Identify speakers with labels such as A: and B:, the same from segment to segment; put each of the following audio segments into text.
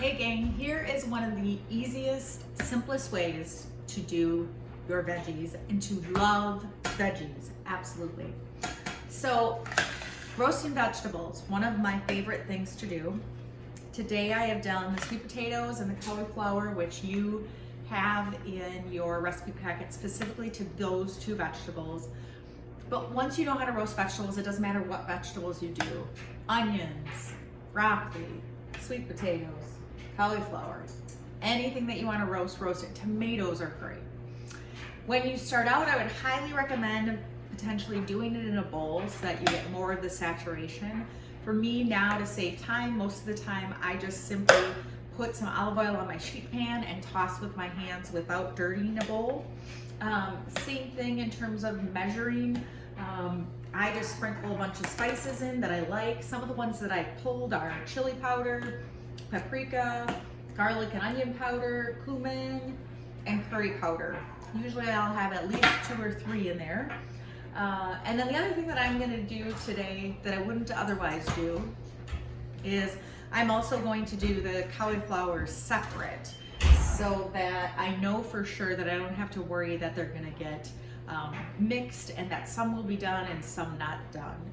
A: Hey gang, here is one of the easiest, simplest ways to do your veggies and to love veggies, absolutely. So, roasting vegetables, one of my favorite things to do. Today I have done the sweet potatoes and the cauliflower, which you have in your recipe packet specifically to those two vegetables. But once you know how to roast vegetables, it doesn't matter what vegetables you do. Onions, broccoli, sweet potatoes, cauliflower, anything that you want to roast it. Tomatoes are great. When you start out, I would highly recommend potentially doing it in a bowl so that you get more of the saturation. For me now, to save time, most of the time I just simply put some olive oil on my sheet pan and toss with my hands without dirtying a bowl. Same thing in terms of measuring. I just sprinkle a bunch of spices in that I like. Some of the ones that I've pulled are chili powder, paprika, garlic and onion powder, cumin, and curry powder. Usually I'll have at least 2 or 3 in there. And then the other thing that I'm gonna do today that I wouldn't otherwise do is I'm also going to do the cauliflower separate so that I know for sure that I don't have to worry that they're gonna get mixed and that some will be done and some not done.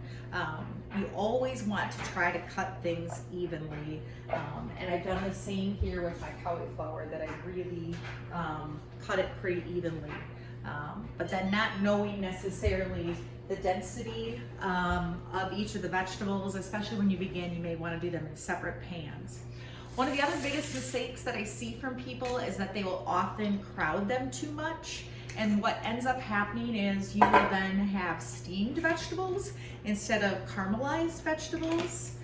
A: You always want to try to cut things evenly, and I've done the same here with my cauliflower, that I really cut it pretty evenly. But then not knowing necessarily the density of each of the vegetables, especially when you begin, you may want to do them in separate pans. One of the other biggest mistakes that I see from people is that they will often crowd them too much. And what ends up happening is you will then have steamed vegetables instead of caramelized vegetables.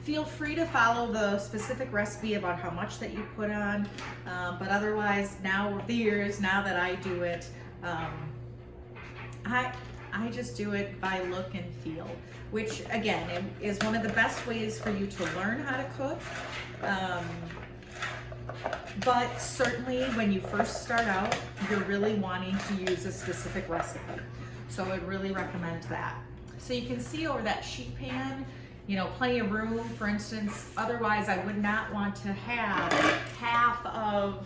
A: Feel free to follow the specific recipe about how much that you put on, but otherwise, now over the years, now that I do it, I just do it by look and feel, which again is one of the best ways for you to learn how to cook. But certainly when you first start out, you're really wanting to use a specific recipe. So I would really recommend that. So you can see over that sheet pan, you know, plenty of room. For instance, otherwise I would not want to have half of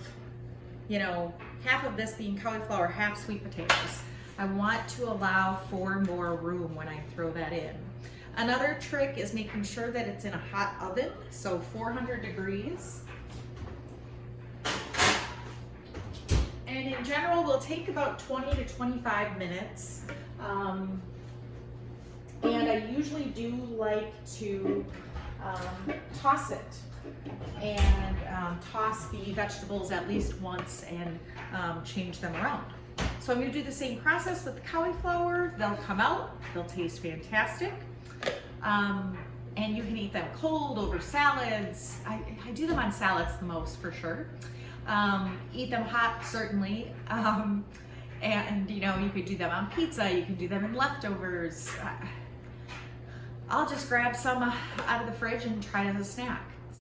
A: this being cauliflower, half sweet potatoes. I want to allow for more room when I throw that in. Another trick is making sure that it's in a hot oven, so 400 degrees. And in general, will take about 20 to 25 minutes. And I usually do like to toss it and toss the vegetables at least once and change them around. So I'm going to do the same process with the cauliflower. They'll come out, they'll taste fantastic. And you can eat them cold over salads. I do them on salads the most for sure. Eat them hot, certainly. And you know, you could do them on pizza, you can do them in leftovers. I'll just grab some out of the fridge and try it as a snack.